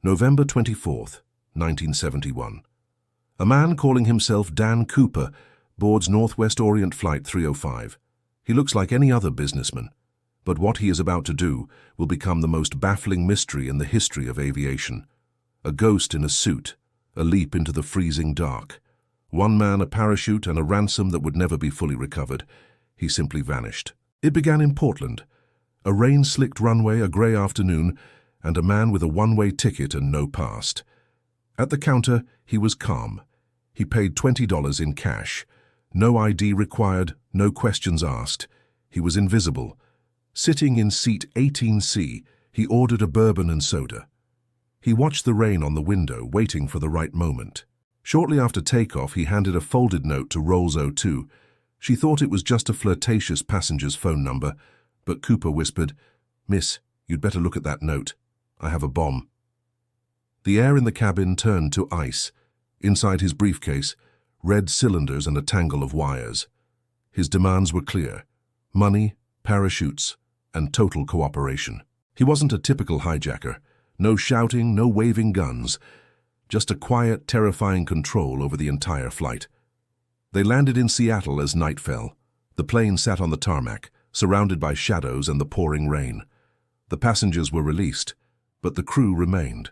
November 24th, 1971. A man calling himself Dan Cooper boards Northwest Orient Flight 305. He looks like any other businessman, but what he is about to do will become the most baffling mystery in the history of aviation. A ghost in a suit, a leap into the freezing dark. One man, a parachute, and a ransom that would never be fully recovered. He simply vanished. It began in Portland. A rain-slicked runway, a grey afternoon, and a man with a one-way ticket and no past. At the counter, he was calm. He paid $20 in cash. No ID required, no questions asked. He was invisible. Sitting in seat 18C, he ordered a bourbon and soda. He watched the rain on the window, waiting for the right moment. Shortly after takeoff, he handed a folded note to Rolls 02. She thought it was just a flirtatious passenger's phone number, but Cooper whispered, "Miss, you'd better look at that note. I have a bomb." The air in the cabin turned to ice. Inside his briefcase, red cylinders and a tangle of wires. His demands were clear: money, parachutes, and total cooperation. He wasn't a typical hijacker. No shouting, no waving guns. Just a quiet, terrifying control over the entire flight. They landed in Seattle as night fell. The plane sat on the tarmac, surrounded by shadows and the pouring rain. The passengers were released, but the crew remained.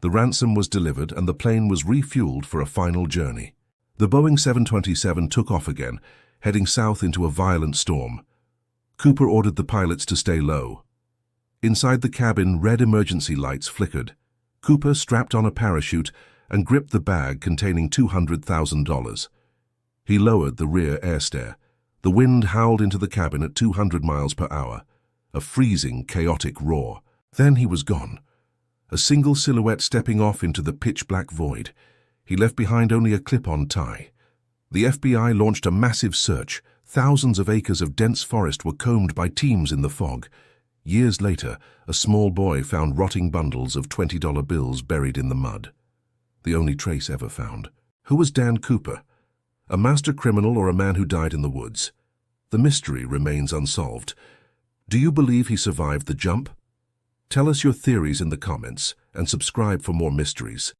The ransom was delivered and the plane was refueled for a final journey. The Boeing 727 took off again, heading south into a violent storm. Cooper ordered the pilots to stay low. Inside the cabin, red emergency lights flickered. Cooper strapped on a parachute and gripped the bag containing $200,000. He lowered the rear air stair. The wind howled into the cabin at 200 miles per hour, a freezing, chaotic roar. Then he was gone, a single silhouette stepping off into the pitch-black void. He left behind only a clip-on tie. The FBI launched a massive search. Thousands of acres of dense forest were combed by teams in the fog. Years later, a small boy found rotting bundles of $20 bills buried in the mud. The only trace ever found. Who was Dan Cooper? A master criminal or a man who died in the woods? The mystery remains unsolved. Do you believe he survived the jump? Tell us your theories in the comments and subscribe for more mysteries.